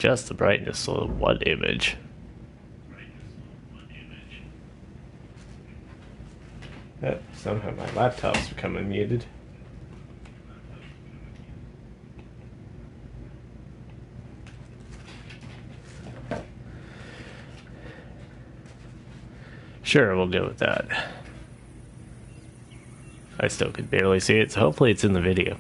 adjust the brightness of what image? Somehow my laptop's becoming muted. Sure, we'll go with that. I still could barely see it, so hopefully it's in the video.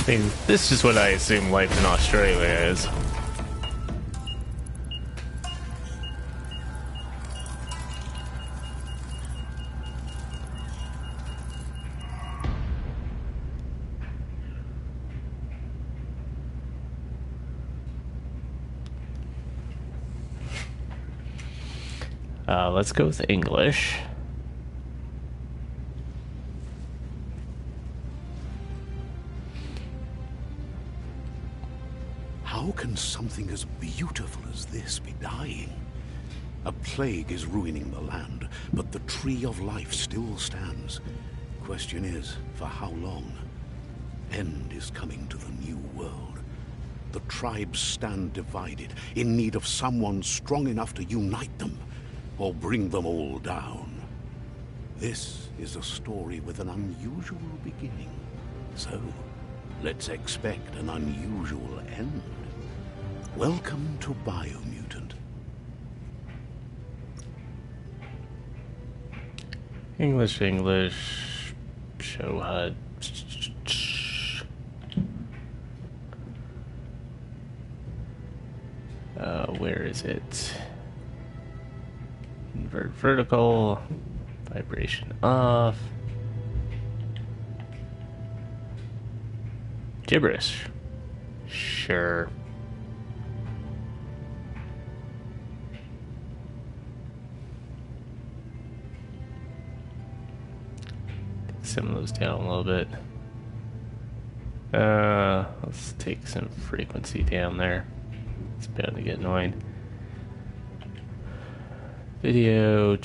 I mean, this is what I assume life in Australia is. Let's go with English. How can something as beautiful as this be dying? A plague is ruining the land, but the tree of life still stands. Question is, for how long? End is coming to the new world. The tribes stand divided, in need of someone strong enough to unite them, or bring them all down. This is a story with an unusual beginning. So, let's expect an unusual end. Welcome to BioMutant. English, show HUD. Where is it? Invert vertical, vibration off. Gibberish. Sure. Some of those down a little bit. Let's take some frequency down there. It's bound to get annoying. Video.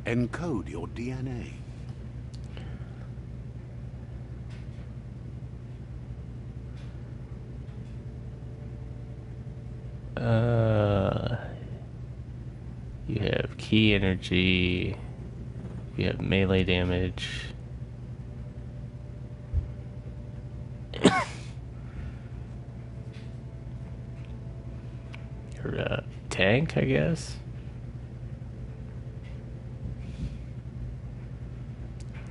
Encode your DNA. You have key energy. You have melee damage. You're a tank, I guess.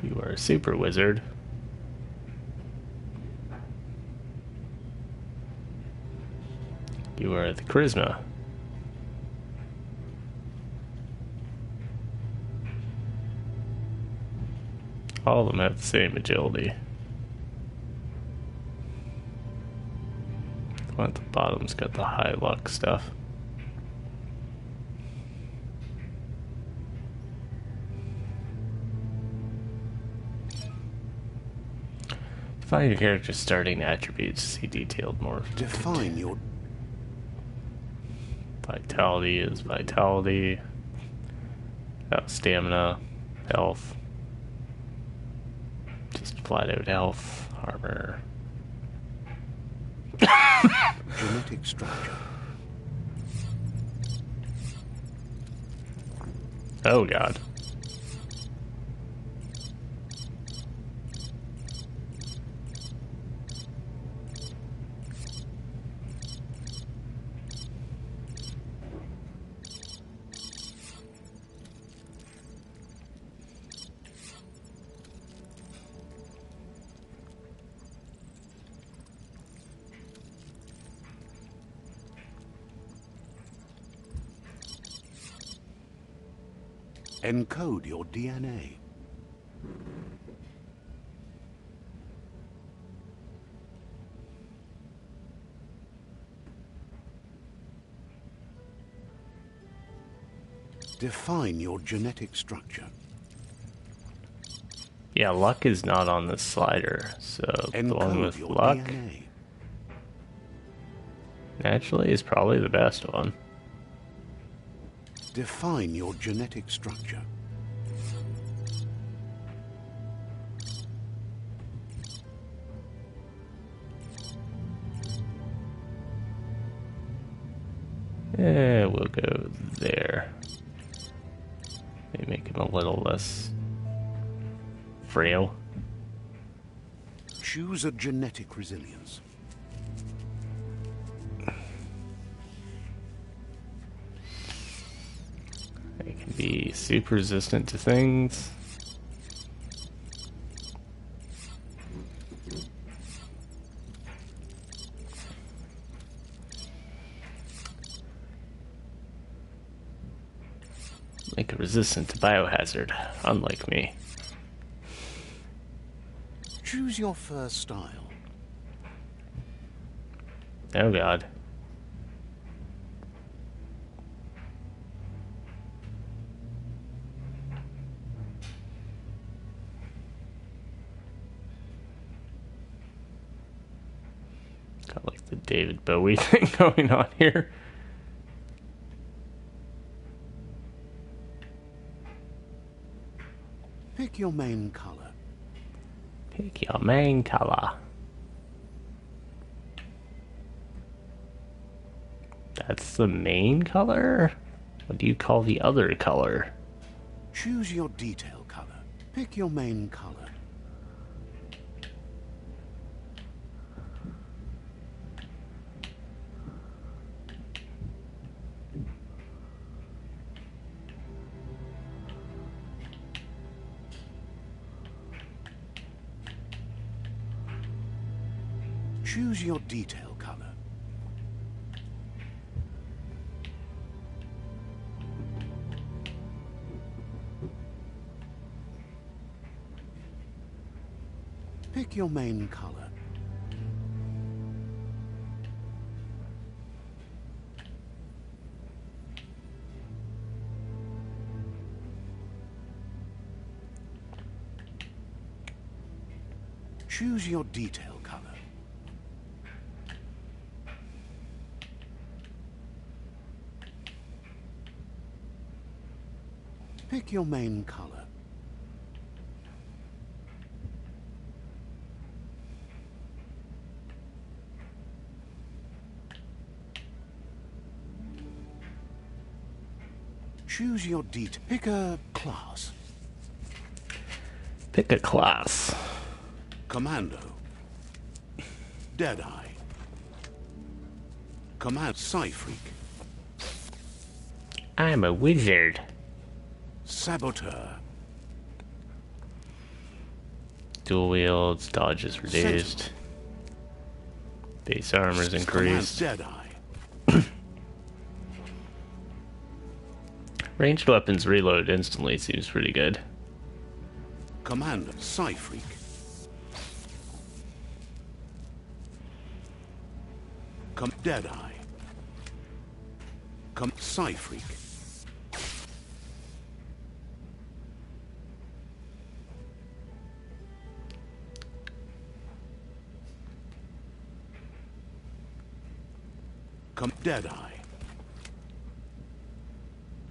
You are a super wizard. You are the charisma. All of them have the same agility. The one at the bottom's got the high luck stuff. Find your character's starting attributes. See detailed more. Define your... Vitality is vitality. Stamina, health. Just flat out health, armor. Genetic structure. Oh god. Encode your DNA. Define your genetic structure. Yeah, luck is not on this slider, so Encode the one with your luck DNA. naturally is probably the best one. Define your genetic structure. Yeah, we'll go there. Maybe make him a little less frail. Choose a genetic resilience. They can be super resistant to things. Make it resistant to biohazard, unlike me. Choose your first style. Oh god. Got like the David Bowie thing going on here. Pick your main color. Pick your main color. That's the main color? What do you call the other color? Choose your detail color. Pick your main color. Choose your detail color. Pick your main color. Choose your detail color. Pick your main color. Choose your detail. Pick a class. Pick a class. Commando. Deadeye. Command Psyfreak. I'm a wizard. Saboteur. Dual wields, dodge is reduced. Base armor is increased. Deadeye. Ranged weapons reload instantly seems pretty good. Commander Psyfreak. Deadeye. Psyfreak. Deadeye.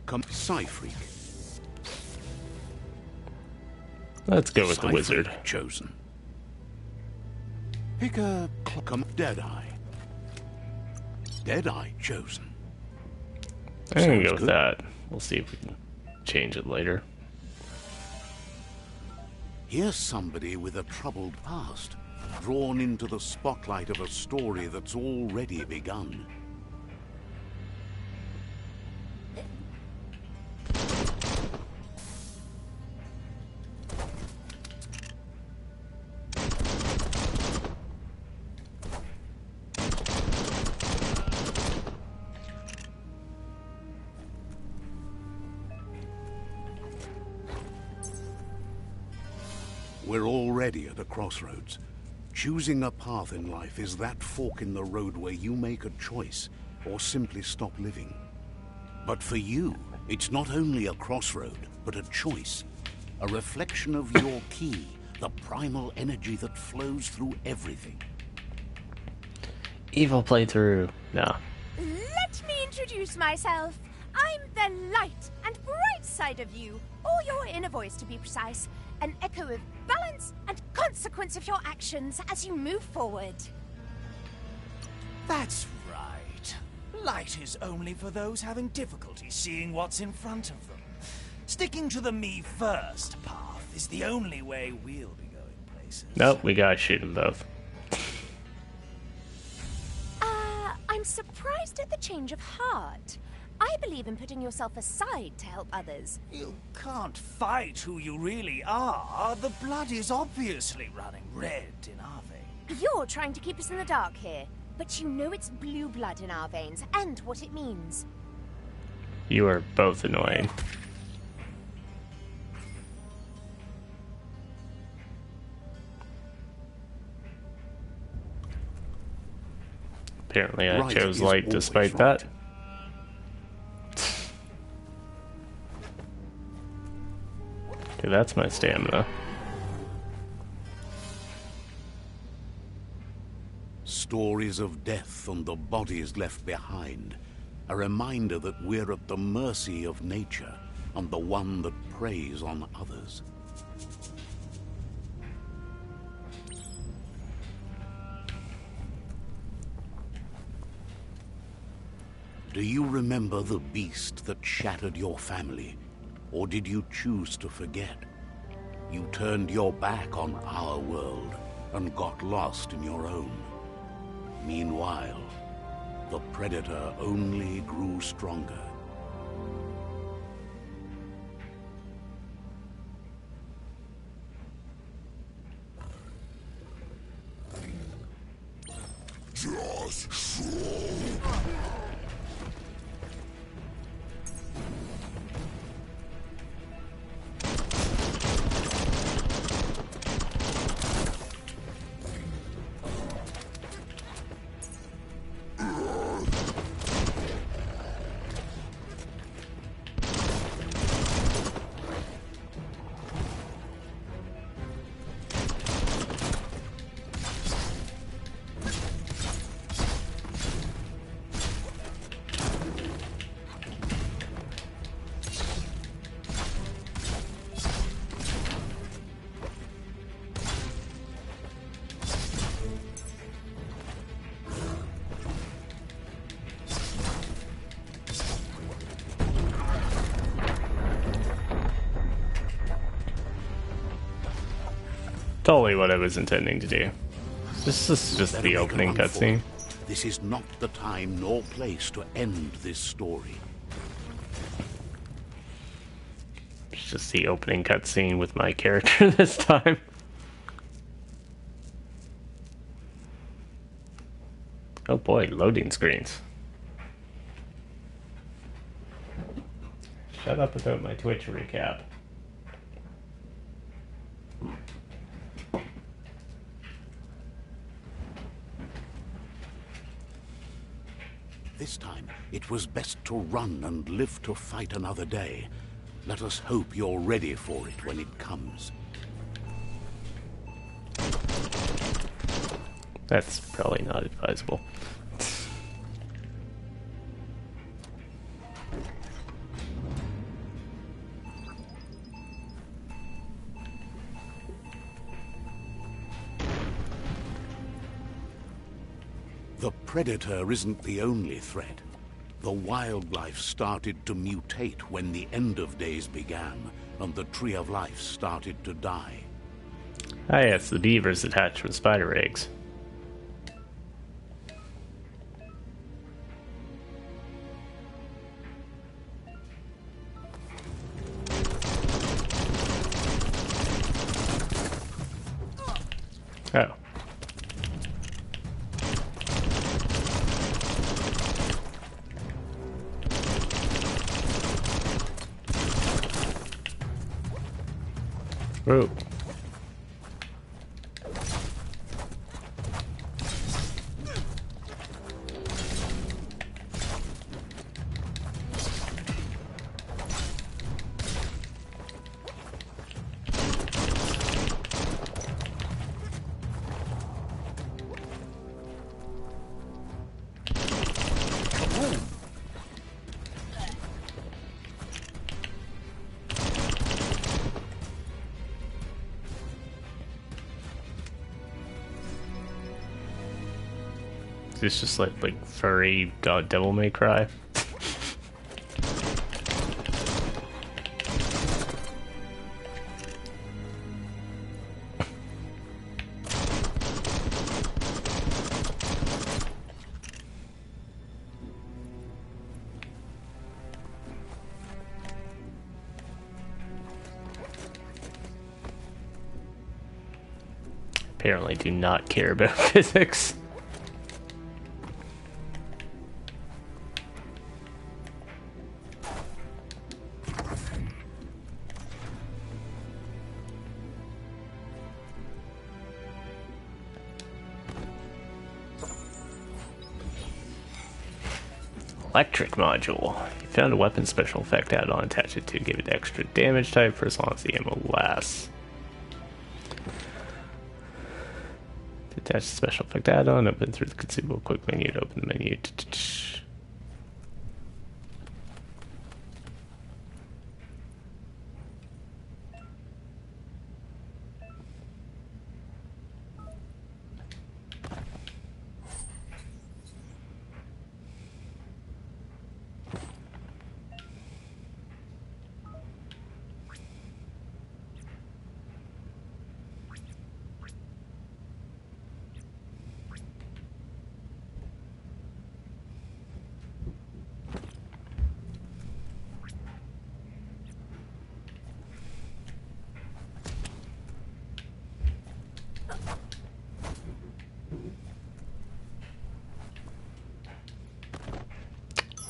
Come, Psyfreak. Let's go with the Psyfreak wizard. chosen. Pick a come Deadeye. Deadeye chosen. I'm gonna Sounds go with good. that. We'll see if we can change it later. Here's somebody with a troubled past, drawn into the spotlight of a story that's already begun. We're already at a crossroads. Choosing a path in life is that fork in the road where you make a choice or simply stop living. But for you, it's not only a crossroad, but a choice. A reflection of your key, the primal energy that flows through everything. Evil playthrough. No. Let me introduce myself. I'm the light and bright side of you, or your inner voice to be precise. An echo of balance and consequence of your actions as you move forward. That's right. Light is only for those having difficulty seeing what's in front of them. Sticking to the me first path is the only way we'll be going places. Nope, we gotta shoot them both. I'm surprised at the change of heart. I believe in putting yourself aside to help others. You can't fight who you really are. The blood is obviously running red in our veins. You're trying to keep us in the dark here, but you know it's blue blood in our veins and what it means. You are both annoying. Apparently I Right chose is light always despite right. that. Okay, that's my stamina. Stories of death and the bodies left behind. A reminder that we're at the mercy of nature and the one that preys on others. Do you remember the beast that shattered your family? Or did you choose to forget? You turned your back on our world and got lost in your own. Meanwhile, the Predator only grew stronger. Totally what I was intending to do. This is just Better the make a opening run for cutscene. it. This is not the time nor place to end this story. It's just the opening cutscene with my character this time. Oh boy, loading screens. Shut up about my Twitch recap. This time, it was best to run and live to fight another day. Let us hope you're ready for it when it comes. That's probably not advisable. predator isn't the only threat. The wildlife started to mutate when the end of days began, and the Tree of Life started to die. Ah, yes, the beavers attached with spider eggs. Oh. Whoa. Is this just like furry Devil May Cry? Apparently do not care about physics. Electric module. You found a weapon special effect add-on, attach it to give it extra damage type for as long as the ammo lasts. To attach the special effect add-on, open through the consumable quick menu to open the menu.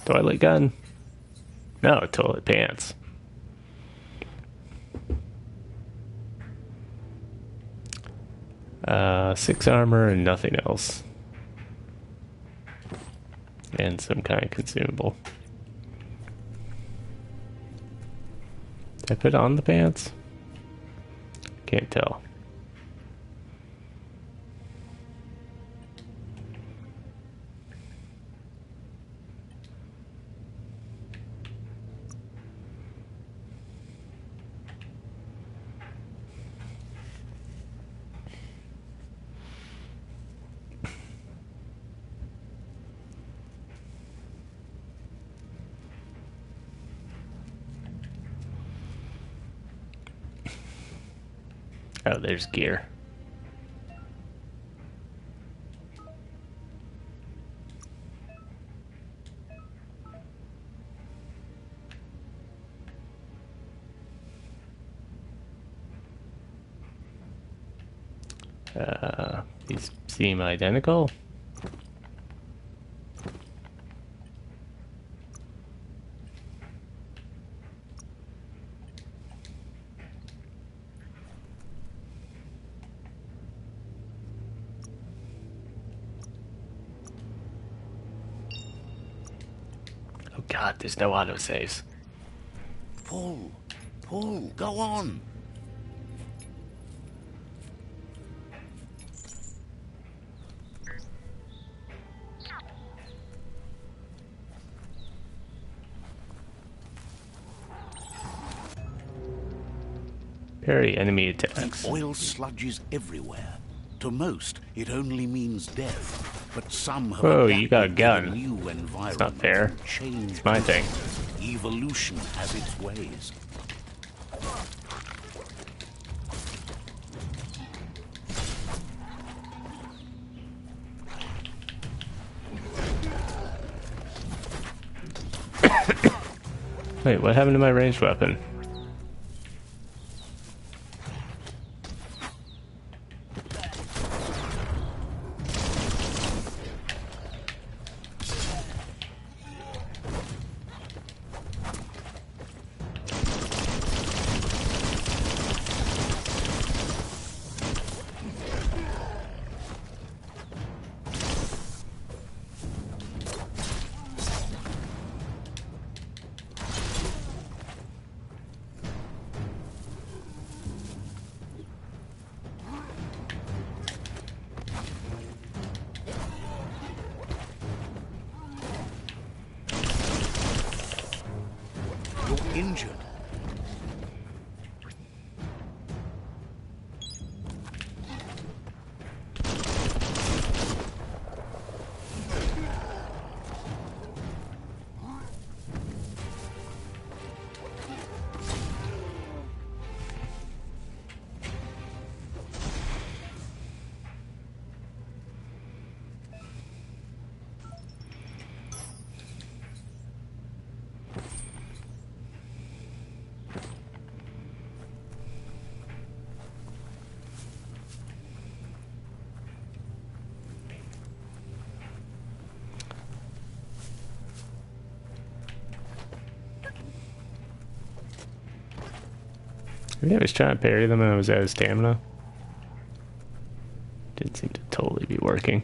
Toilet gun? No, toilet pants. Six armor and nothing else. And some kind of consumable. Did I put on the pants? Can't tell. Oh, there's gear. These seem identical. Oh god, there's no autosaves. Pull! Pull! Go on! Parry enemy attacks. The oil sludges everywhere. To most, it only means death. but some have Whoa, you got a adapted to the gun. new environment. It's not fair. and changed It's my thing. Evolution has its ways. Wait, what happened to my ranged weapon? You're injured. Maybe I was trying to parry them and I was out of stamina. Didn't seem to totally be working.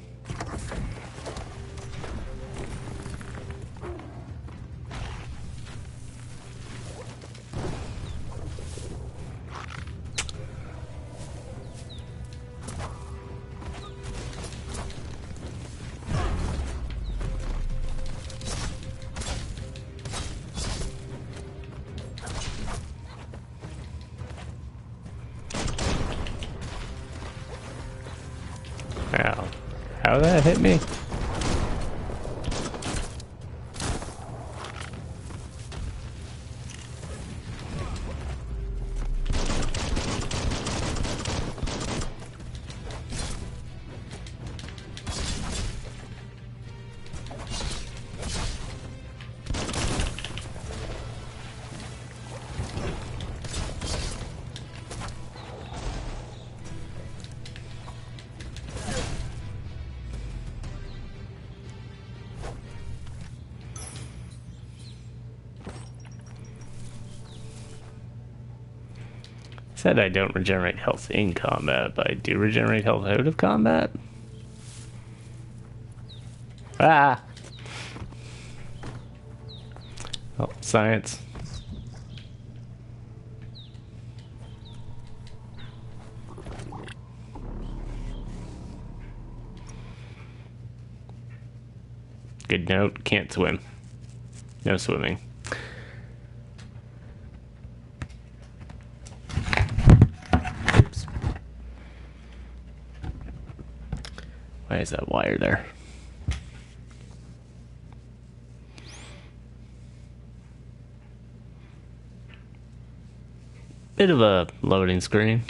Ow. How did that hit me? Said I don't regenerate health in combat, but I do regenerate health out of combat? Ah! Oh, science. Good note, can't swim. No swimming. Oops. Why is that wire there? Bit of a loading screen.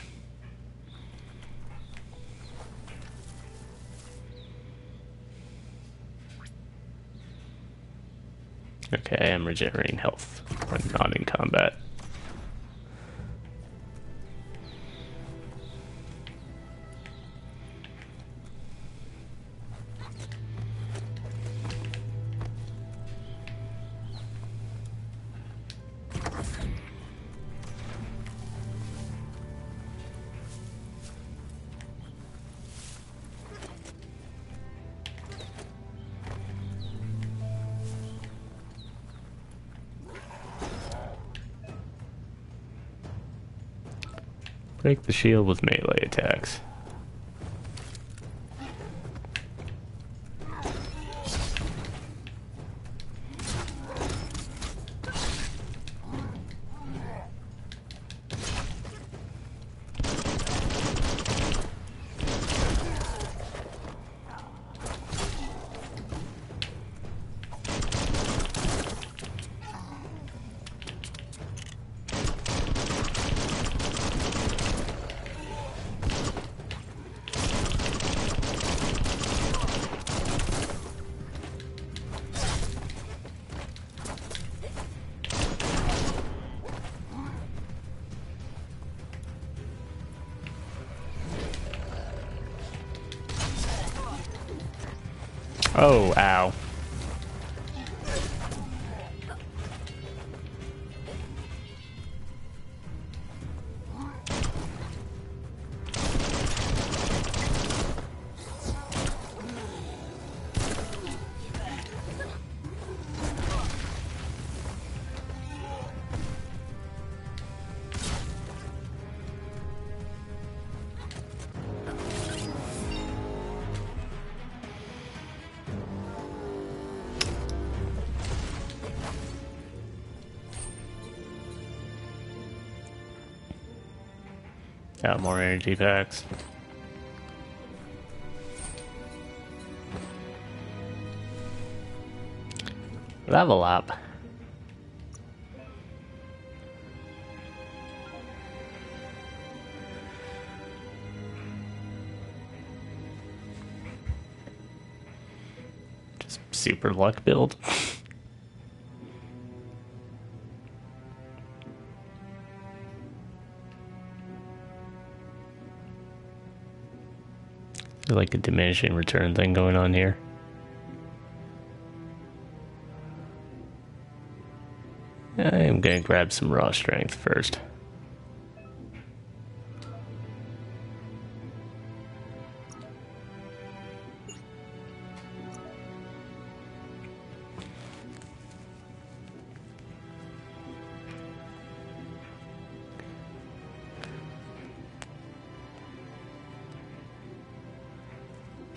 Okay, I am regenerating health when not in combat. Break the shield with melee attacks. Oh, ow. Got more energy packs. Level up. Just super luck build. Like a diminishing return thing going on here. I am gonna grab some raw strength first.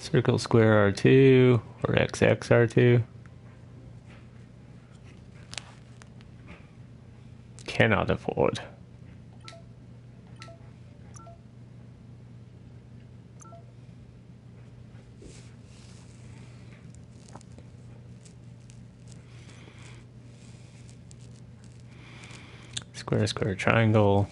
Circle square R2 or XX R2. Cannot afford. Square, square, triangle.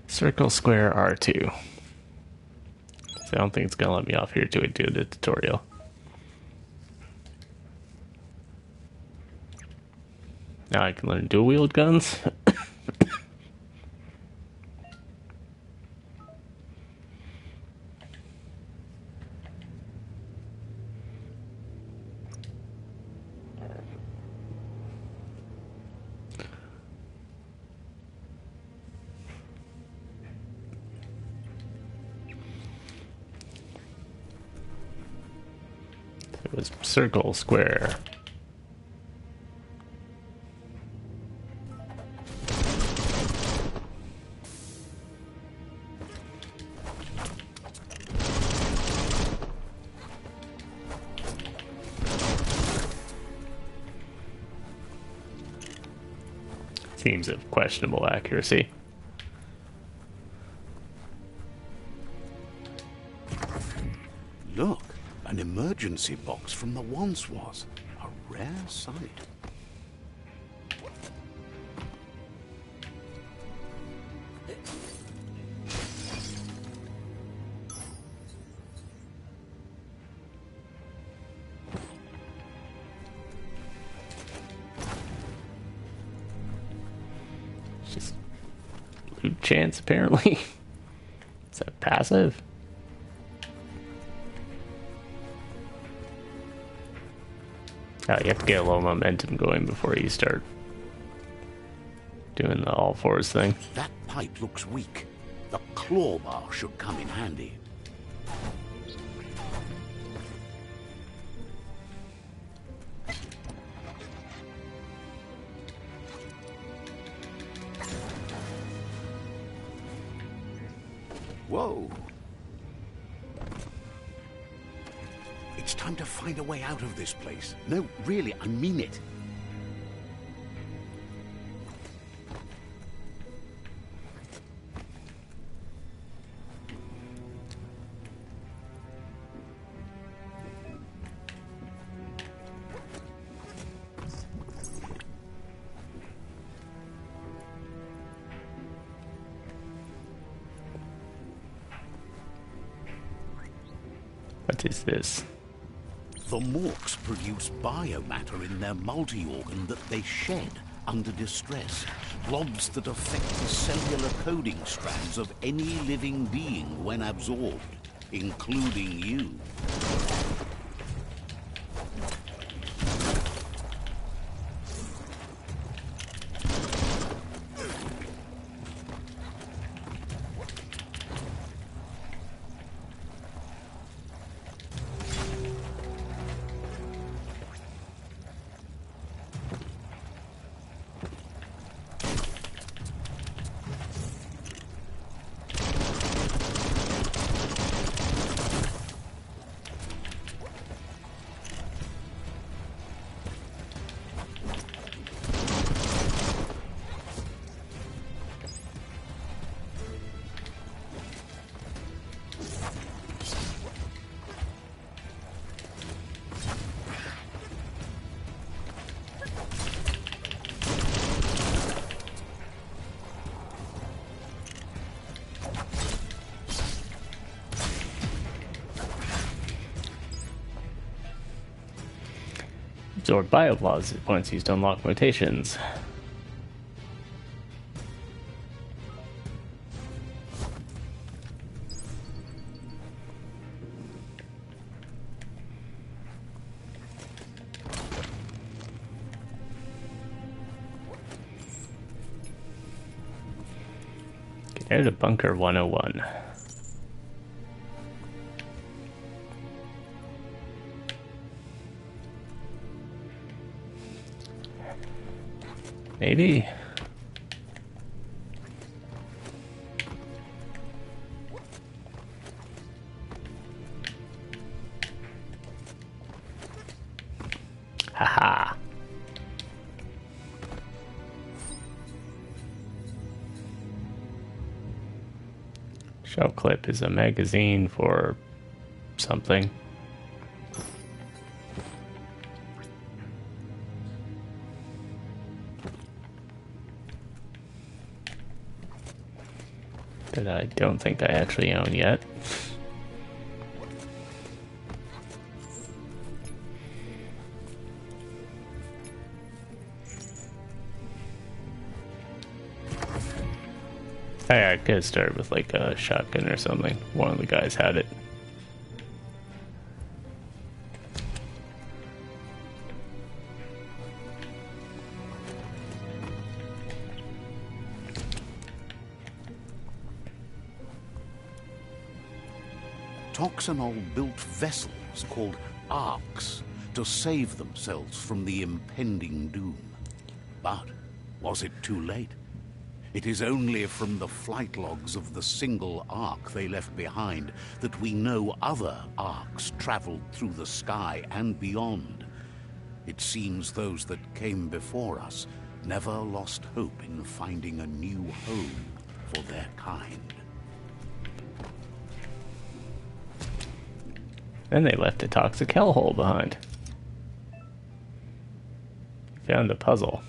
Circle, square, R2. So I don't think it's gonna let me off here till we do the tutorial. Now I can learn dual wield guns. It was circle, square. Seems of questionable accuracy. Look, an emergency box from the once was. A rare sight. Just loot chance, apparently. Is that passive? Oh, you have to get a little momentum going before you start doing the all fours thing. That pipe looks weak. The claw bar should come in handy. Whoa. It's time to find a way out of this place. No, really, I mean it. What is this? The Morks produce biomatter in their multi-organ that they shed. under distress, blobs that affect the cellular coding strands of any living being when absorbed, including you. Absorb BioPlus once used to unlock mutations. Get out of Bunker 101. Maybe. Haha. Show clip is a magazine for something. That I don't think I actually own yet. I could have started with like a shotgun or something. One of the guys had it. Toxanol built vessels called arks to save themselves from the impending doom. But was it too late? It is only from the flight logs of the single ark they left behind that we know other arks traveled through the sky and beyond. It seems those that came before us never lost hope in finding a new home for their kind. And they left a toxic hellhole behind. Found a puzzle.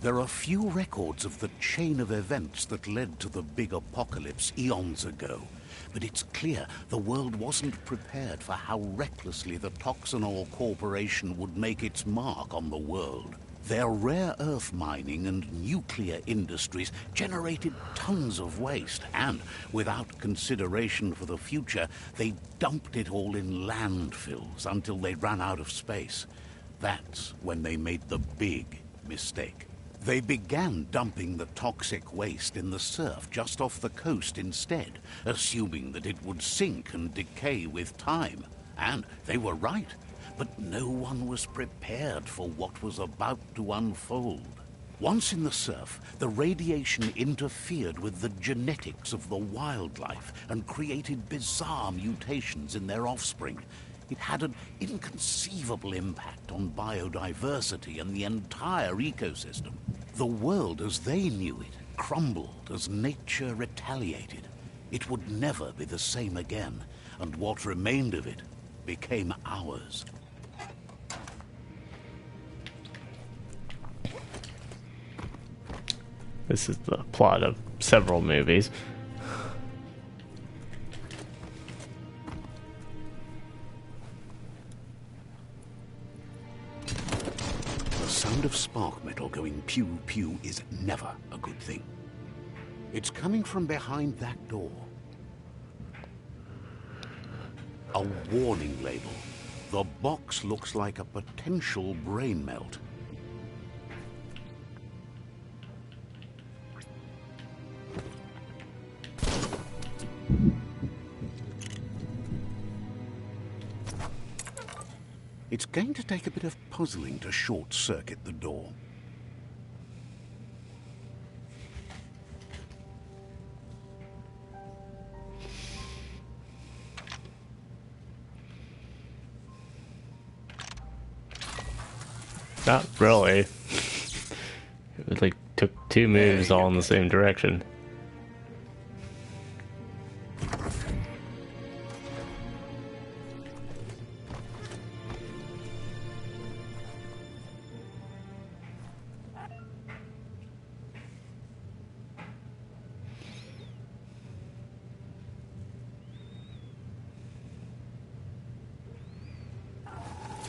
There are few records of the chain of events that led to the big apocalypse eons ago, but it's clear the world wasn't prepared for how recklessly the Toxanol Corporation would make its mark on the world. Their rare earth mining and nuclear industries generated tons of waste, and without consideration for the future, they dumped it all in landfills until they ran out of space. That's when they made the big mistake. They began dumping the toxic waste in the surf just off the coast instead, assuming that it would sink and decay with time. And they were right, but no one was prepared for what was about to unfold. Once in the surf, the radiation interfered with the genetics of the wildlife and created bizarre mutations in their offspring. It had an inconceivable impact on biodiversity and the entire ecosystem. The world as they knew it crumbled as nature retaliated. It would never be the same again, and what remained of it became ours. This is the plot of several movies. The sound of spark metal going pew-pew is never a good thing. It's coming from behind that door. A warning label. The box looks like a potential brain melt. It's going to take a bit of puzzling to short-circuit the door. Not really. It like took two moves all in the same direction.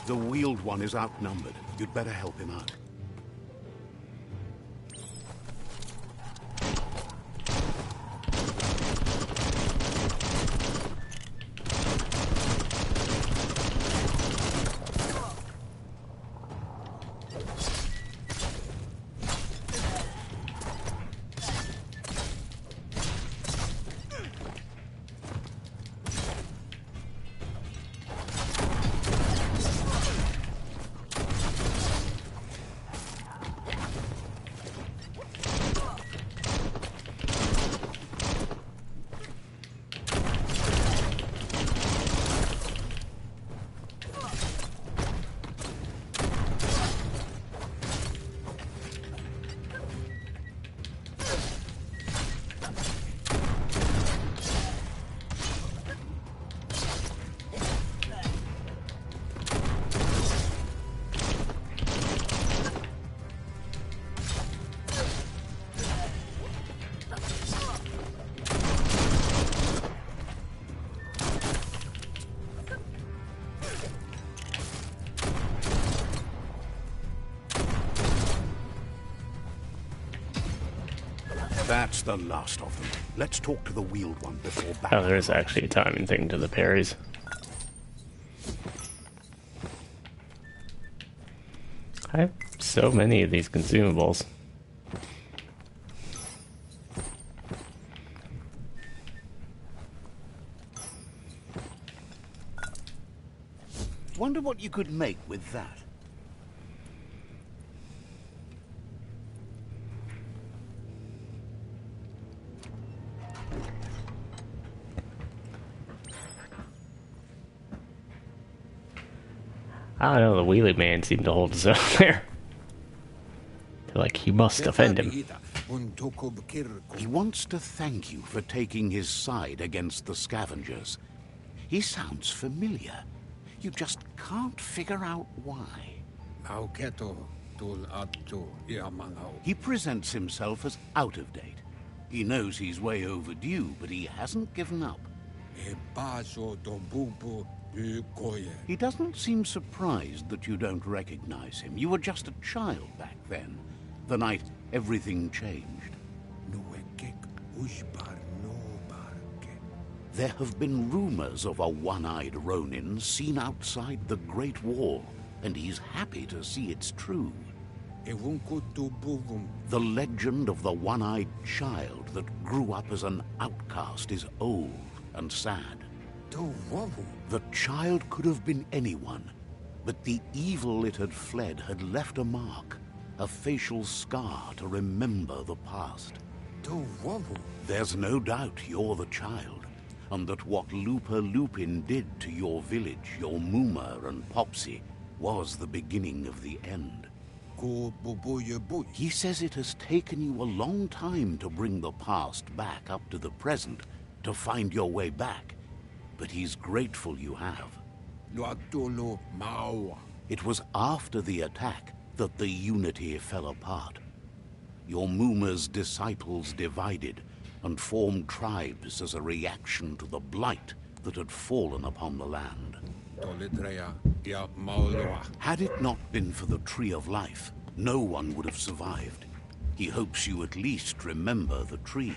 The wheeled one is outnumbered. You'd better help him out. That's the last of them. Let's talk to the wheeled one before back. Oh, there's actually a timing thing to the parries. I have so many of these consumables. Wonder what you could make with that. I don't know, the wheelie man seemed to hold his own there. Like, you must offend him. He wants to thank you for taking his side against the scavengers. He sounds familiar. You just can't figure out why. He presents himself as out of date. He knows he's way overdue, but he hasn't given up. He doesn't seem surprised that you don't recognize him. You were just a child back then, the night everything changed. There have been rumors of a one-eyed Ronin seen outside the Great Wall, and he's happy to see it's true. The legend of the one-eyed child that grew up as an outcast is old and sad. The child could have been anyone, but the evil it had fled had left a mark, a facial scar to remember the past. There's no doubt you're the child, and that what Looper Lupin did to your village, your Muma and Popsy, was the beginning of the end. He says it has taken you a long time to bring the past back up to the present, to find your way back. But he's grateful you have. It was after the attack that the Unity fell apart. Your Muma's disciples divided and formed tribes as a reaction to the blight that had fallen upon the land. Had it not been for the Tree of Life, no one would have survived. He hopes you at least remember the tree.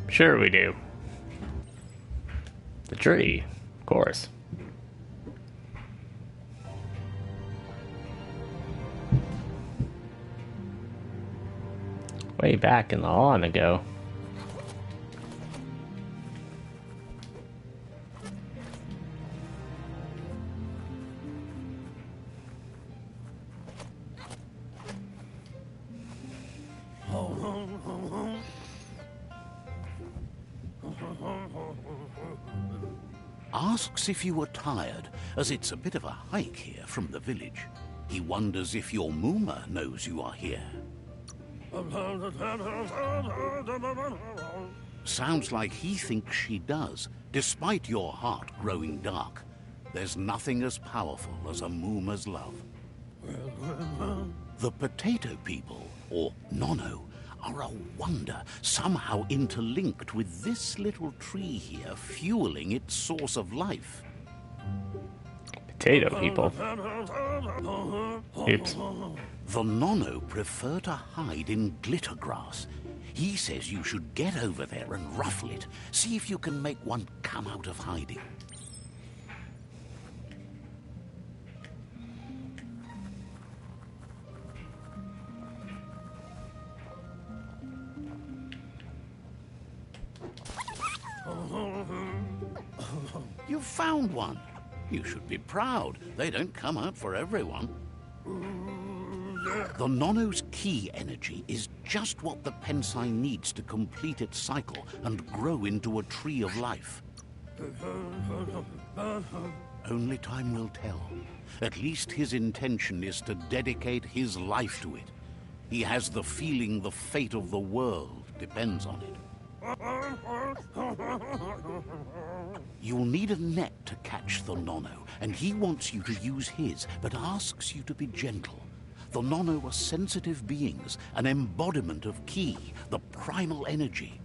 Sure we do. The tree, of course. Way back in the on ago. Asks if you were tired, as it's a bit of a hike here from the village. He wonders if your Muma knows you are here. Sounds like he thinks she does, despite your heart growing dark. There's nothing as powerful as a Muma's love. The potato people, or Nono, are a wonder, somehow interlinked with this little tree here, fueling its source of life. Potato people. Oops. The Nono prefer to hide in glitter grass. He says you should get over there and ruffle it. See if you can make one come out of hiding. You found one. You should be proud. They don't come out for everyone. The Nono's key energy is just what the Pensai needs to complete its cycle and grow into a tree of life. Only time will tell. At least his intention is to dedicate his life to it. He has the feeling the fate of the world depends on it. You'll need a net to catch the Nono, and he wants you to use his, but asks you to be gentle. The Nono are sensitive beings, an embodiment of Ki, the primal energy.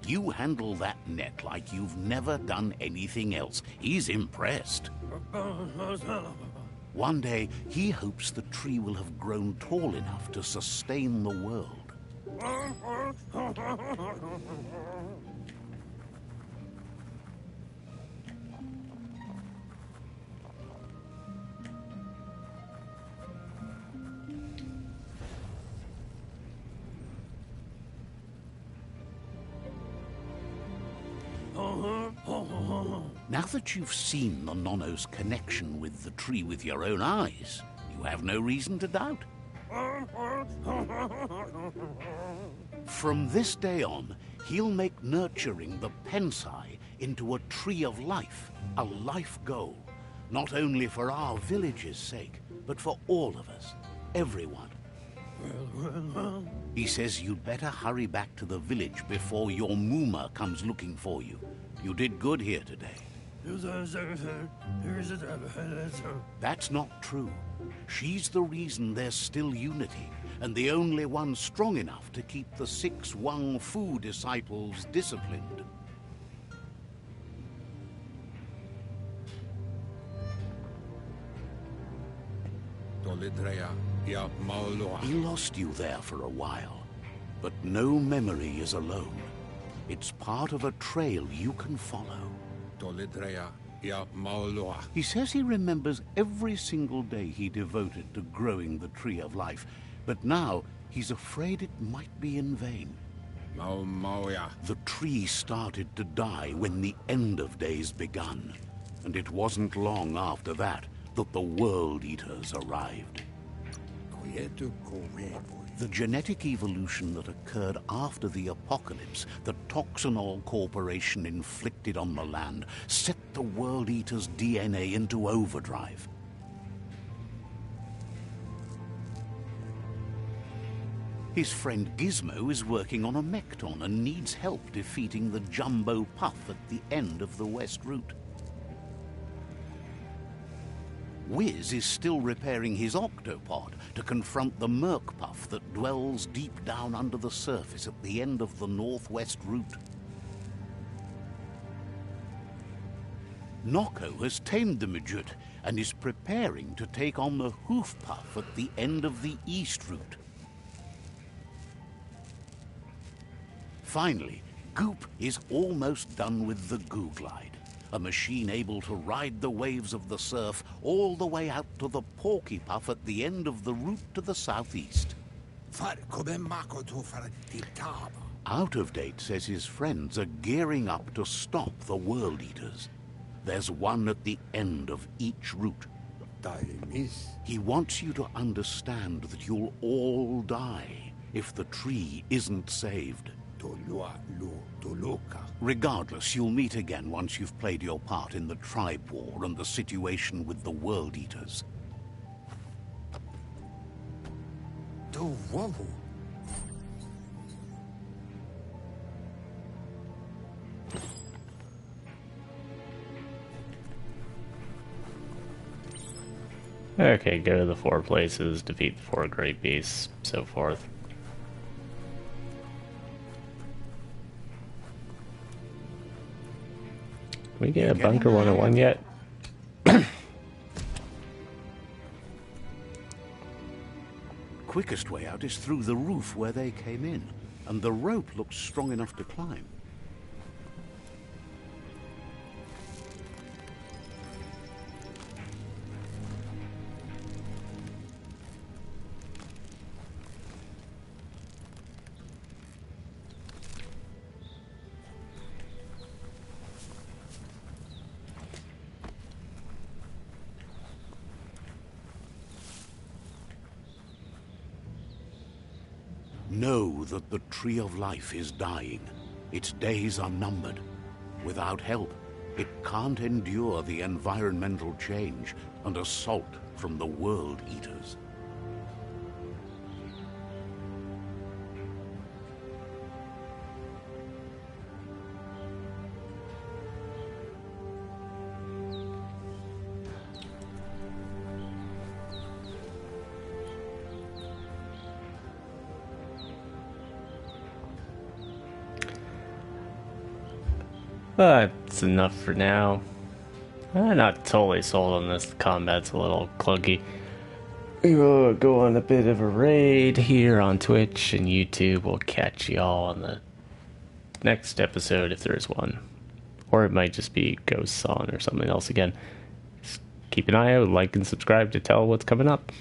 You handle that net like you've never done anything else. He's impressed. One day, he hopes the tree will have grown tall enough to sustain the world. Now that you've seen the Nono's connection with the tree with your own eyes, you have no reason to doubt. From this day on, he'll make nurturing the Pensai into a tree of life, a life goal, not only for our village's sake, but for all of us, everyone. He says you'd better hurry back to the village before your Muma comes looking for you. You did good here today. That's not true. She's the reason there's still unity, and the only one strong enough to keep the 6 Wang Fu disciples disciplined. He lost you there for a while, but no memory is alone. It's part of a trail you can follow. He says he remembers every single day he devoted to growing the Tree of Life, but now he's afraid it might be in vain. The tree started to die when the end of days begun, and it wasn't long after that that the World Eaters arrived. The genetic evolution that occurred after the apocalypse that Toxanol Corporation inflicted on the land set the World Eaters' DNA into overdrive. His friend Gizmo is working on a Mekton and needs help defeating the Jumbo Puff at the end of the West Route. Wiz is still repairing his octopod to confront the Merc Puff that dwells deep down under the surface at the end of the Northwest Route. Nocco has tamed the Midget and is preparing to take on the Hoof Puff at the end of the East Route. Finally, Goop is almost done with the Goo Glide, a machine able to ride the waves of the surf all the way out to the Porky Puff at the end of the route to the southeast. Out of Date says his friends are gearing up to stop the World Eaters. There's one at the end of each route. He wants you to understand that you'll all die if the tree isn't saved. Regardless, you'll meet again once you've played your part in the tribe war and the situation with the World Eaters. Okay, go to the 4 places, defeat the 4 great beasts, so forth. We get a Bunker 101 yet? Quickest way out is through the roof where they came in, and the rope looks strong enough to climb. Know that the Tree of Life is dying. Its days are numbered. Without help, it can't endure the environmental change and assault from the World Eaters. That's enough for now. I'm not totally sold on this. The combat's a little clunky. We will go on a bit of a raid here on Twitch and YouTube. We'll catch y'all on the next episode if there is one. Or it might just be Ghost Song or something else again. Just keep an eye out, like and subscribe to tell what's coming up.